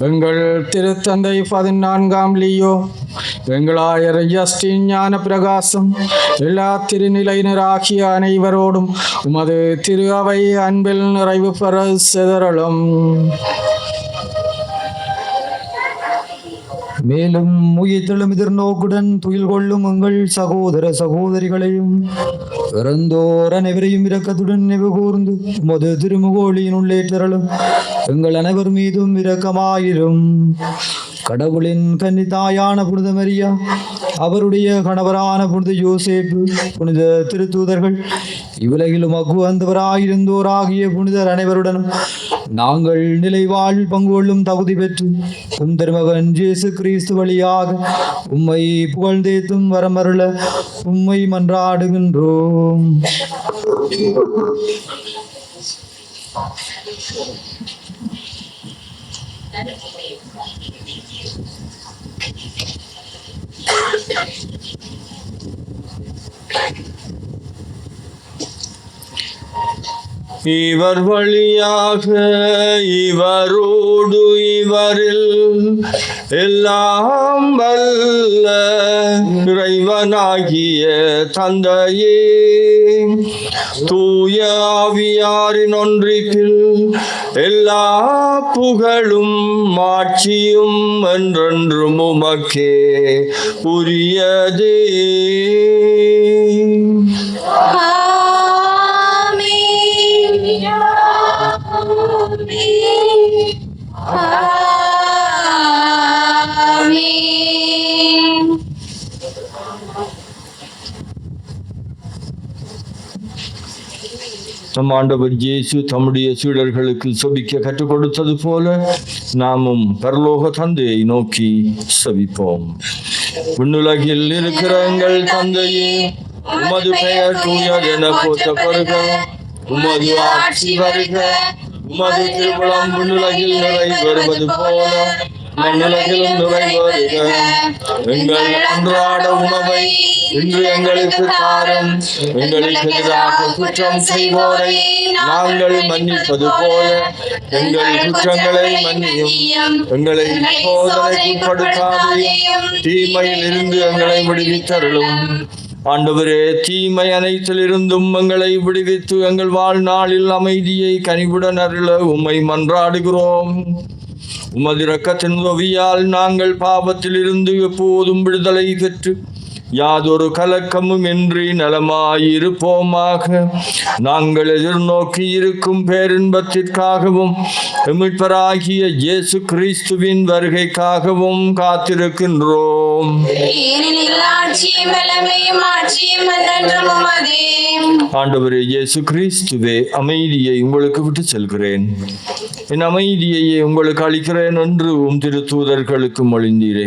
எங்கள் திருத்தந்தை 14ஆம் லியோ, எங்களாயர் ஜஸ்டின் ஞான பிரகாசம், எல்லா திருநிலையினராகிய அனைவரோடும் உமது திரு அவை அன்பில் நிறைவு பெற சிதறலும். மேலும் உயிர்த்தெழும் எதிர்நோக்குடன் துயில் கொள்ளும் எங்கள் சகோதர சகோதரிகளையும் இறந்தோர் அனைவரையும் இரக்கத்துடன் நினைவு கூர்ந்து உமது திருமுகோளியின் உள்ளேற்றலும் எங்கள் அனைவர் மீதும் இரக்கமாயிரும். கடவுளின் கன்னித்தாயான புனித மரியா, அவருடைய கணவரான புனித யோசேப்பு, புனித திருத்தூதர்கள், இவ்வுலகிலும் அக்குவந்தவராயிருந்தோராகிய புனிதர் அனைவருடனும் நாங்கள் நிலைவாழ் பங்கு கொள்ளும் தகுதி பெற்று திருமகன் இயேசு கிறிஸ்து வழியாக உம்மை புகழ்ந்தேத்தும் வரமருள உம்மை மன்றாடுகின்றோம். இவர் வழியாக இவரோடு இவரில் எல்லாம் வல்ல இறைவனாகிய தந்தையே, தூய ஆவியாரின் ஒன்றிப்பில் எல்லா புகழும் மாட்சியும் என்றென்றும் உமக்கே உரியதே. நம் ஆண்டவர் இயேசு தம்முடைய சீடர்களுக்கு செபிக்க கற்றுக் கொடுத்தது போல நாமும் பரலோக தந்தையை நோக்கி செபிப்போம். விண்ணுலகில் இருக்கிற எங்கள் தந்தையே, உமது பெயர் தூயதென போற்றப்படுக, உமது ஆட்சி வருக, உமது திருவுளம் விண்ணுலகில் நிறைவேறுவது போல மண்ணுலகிலும் நிறைவேறுக. எங்கள் அன்றாட உணவை இன்று எங்களுக்கு தாரும். எங்களுக்கு எதிராக குற்றம் செய்வோரை நாங்கள் மன்னிப்பது போல எங்கள் குற்றங்களை மன்னியும். எங்களை சோதனைக்குட்படுத்தாதையும் தீமையில் இருந்து எங்களை விடுவித்தருளும். ஆண்டவரே, தீமை அனைத்திலிருந்தும் எங்களை விடுவித்து எங்கள் வாழ்நாளில் அமைதியை கனிவுடன் அருள உம்மை மன்றாடுகிறோம். உமது இரக்கத்தின் உதவியால் நாங்கள் பாவத்தில் இருந்து எப்போதும் விடுதலை பெற்று யாதொரு கலக்கமும் இன்றி நலமாயிருப்போமாக. நாங்கள் எதிர்நோக்கி இருக்கும் பேரின்பத்திற்காகவும் மீட்பராகிய இயேசு கிறிஸ்துவின் வருகைக்காகவும் காத்திருக்கின்றோம். ஆண்டவரே இயேசு கிறிஸ்துவே, அமைதியை உங்களுக்கு விட்டு செல்கிறேன், என் அமைதியையே உங்களுக்கு அளிக்கிறேன் என்று திருத்தூதர்களுக்கு மொழிந்தீரே.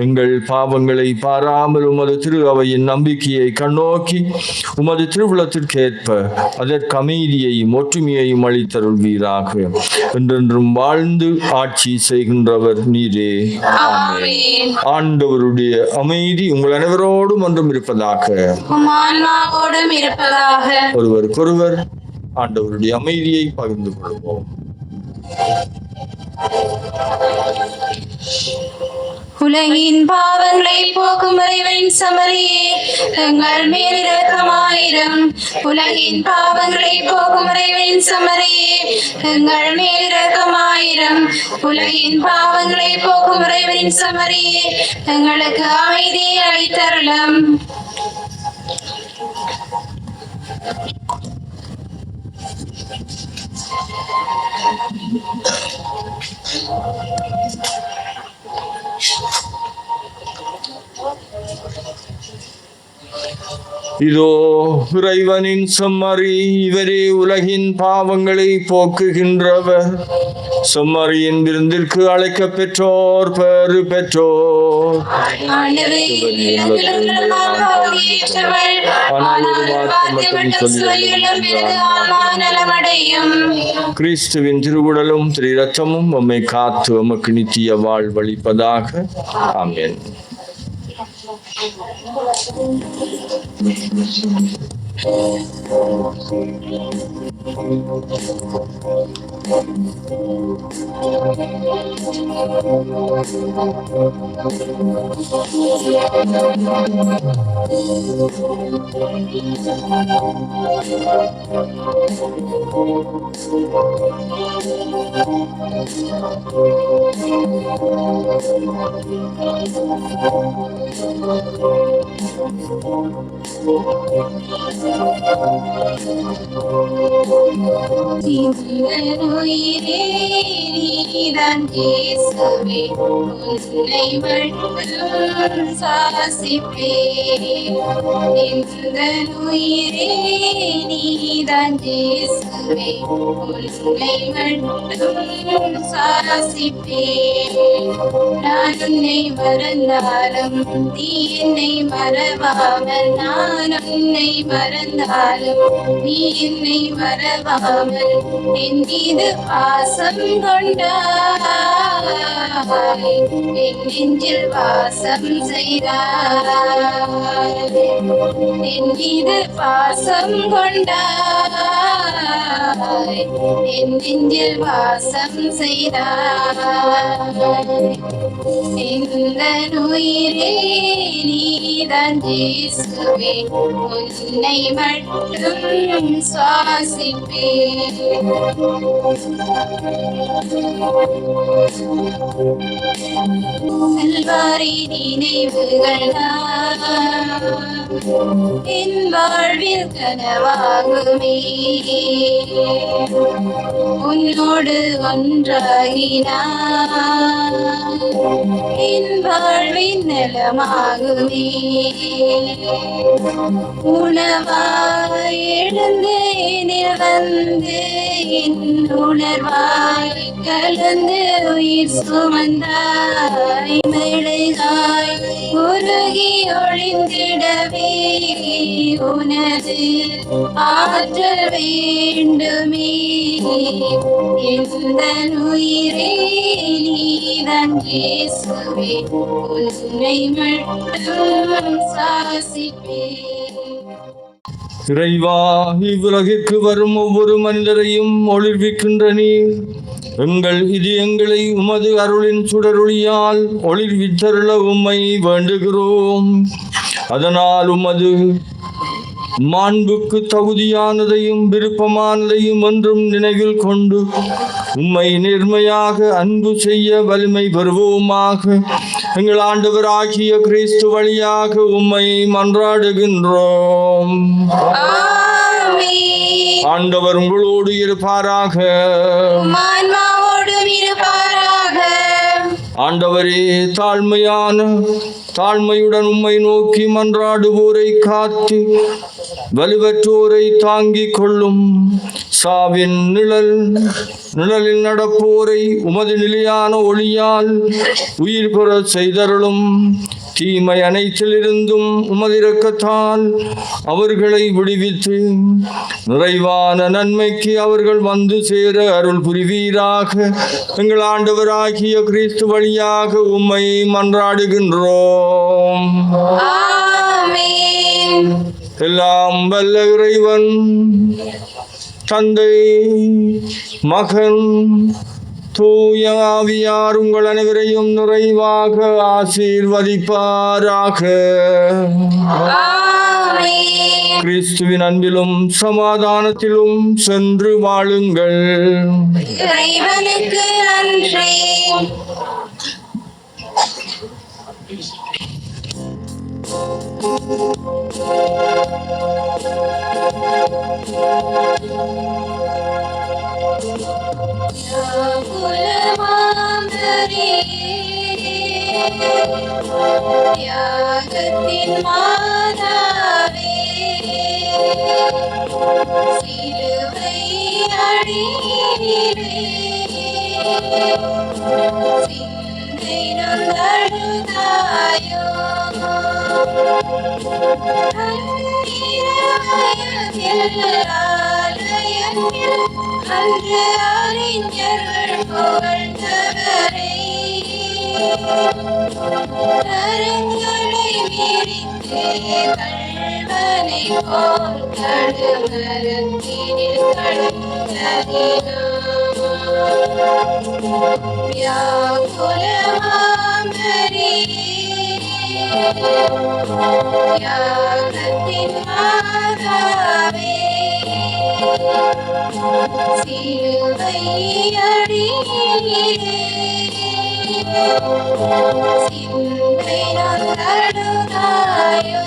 எங்கள் பாவங்களை பாராமல் உமது திரு அவையின் நம்பிக்கையை கண்ணோக்கி உமது திருவுளத்திற்கேற்ப அதற்கு அமைதியையும் ஒற்றுமையையும் அளித்தருள்வீராக. என்றென்றும் வாழ்ந்து ஆட்சி செய்கின்றவர் நீரே. ஆமென். ஆண்டவருடைய அமைதி உங்கள் அனைவரோடும் ஒன்றும் இருப்பதாக. ஒருவருக்கொருவர் ஆண்டவருடைய அமைதியை பகிர்ந்து கொள்வோம். உலகின் பாவங்களை போக்கும் இறைவனின் சமரியே, எங்கள் மேல் இரக்கமாயிரும். உலகின் பாவங்களை போக்கும் இறைவனின் சமரியே, எங்கள் மேல் இரக்கமாயிரும். உலகின் பாவங்களை போக்கும் இறைவனின் சமரியே, எங்களுக்கு அமைதியை அளித்தருளும். இதோ இறைவனின் செம்மறி, இவரே உலகின் பாவங்களை போக்குகின்றவர். செம்மறியின் விருந்திற்கு அழைக்க பெற்றோர் பேறு பெற்றோர். கிறிஸ்துவின் திருவுடலும் திரு இரத்தமும் உம்மை காத்து உமக்கு நித்திய வாழ்வளிப்பதாக. ஆமென். உயிரே நீதான் இயேசுவே, உன்னை மட்டும் சாசிப்பேன். இந்த உயிரே நீதான் இயேசுவே, உன்னை மட்டும் சாசிப்பேன். நான் உன்னை மறந்தாலும் நீ என்னை மறவாமல், நான் உன்னை மறந்தாலும் நீ என்னை மறவாமல் என் மீது பாசம் கொண்டாய், என் நெஞ்சில் வாசம் செய்தாய். என் மீது பாசம் கொண்டாய், என் நெஞ்சில் வாசம் செய்தாய். இந்த உயிரே நீதான் இயேசுவே, உன்னை மட்டும் சுவாசிப்பேன். கல்வாரி நினைவுகள் என் வாழ்வில் கனவாகுமே, உன்னோடு ஒன்றாகினான் என் வாழ்வின் நலமாகுமே. உணவாய் எழுந்து எனில் வந்து என் உணர்வாய் கலந்து உயிர் சுமந்தாய். மெழுகாய் உருகி ஒளிந்திடவே உனது ஆற்றல் வேண்டுமே. எந்த உயிரே நீதான் இயேசுவே, உன்னை மட்டும் சுவாசிப்பேன். இறைவா, இவ்வுலகிற்கு வரும் ஒவ்வொரு மனிதரையும் ஒளிர்விக்கின்ற நீர் எங்கள் இதயங்களை உமது அருளின் சுடரொளியால் ஒளிர்வித்தருள உம்மை வேண்டுகிறோம். அதனால் உமது மாண்புக்கு தகுதியானதையும் விருப்பமானதையும் ஒன்றும் நினைவில் கொண்டு உம்மை நேர்மையாக அன்பு செய்ய வலிமை பெறுவோமாக. எங்கள் ஆண்டவராகிய கிறிஸ்து வழியாக உம்மை மன்றாடுகின்றோம். ஆண்டவர் உங்களோடு இருப்பாராக. ஆண்டவரே, தாழ்மையுடன் உம்மை நோக்கி மன்றாடுவோரை காத்து வலுவற்றோரை தாங்கிக் கொள்ளும். சாவின் நிழலில் நடப்போரை உமது நிலையான ஒளியால் உயிர் பெற செய்தருளும். தீமை அனைத்திலிருந்தும் உமது இரக்கத்தால் அவர்களை விடுவித்து நிறைவான நன்மைக்கு அவர்கள் வந்து சேர அருள் புரிவீராக. எங்கள் ஆண்டவராகிய கிறிஸ்து வழியாக உம்மை மன்றாடுகின்றோம். எல்லாம் வல்ல இறைவன் தந்தை, மகன், தூய ஆவியார் உங்கள் அனைவரையும் நிறைவாக ஆசீர்வதிப்பாராக. கிறிஸ்துவின் அன்பிலும் சமாதானத்திலும் சென்று வாழுங்கள். இறைவனுக்கு நன்றி. தியாகத்தின் மாதாவே, சிலுவை அடியிலே சிந்தை நொந்தழுதாயோ. அன்று அறிஞர்கள் புகழ்ந்தவரை கரங்களை விரித்து கள்வனை போல் கடுமரத்தினில் கடந்ததினார். யாகத்தின் மாதாவே சிலுவை அடியிலே சிந்தை நொந்தழுதாயோ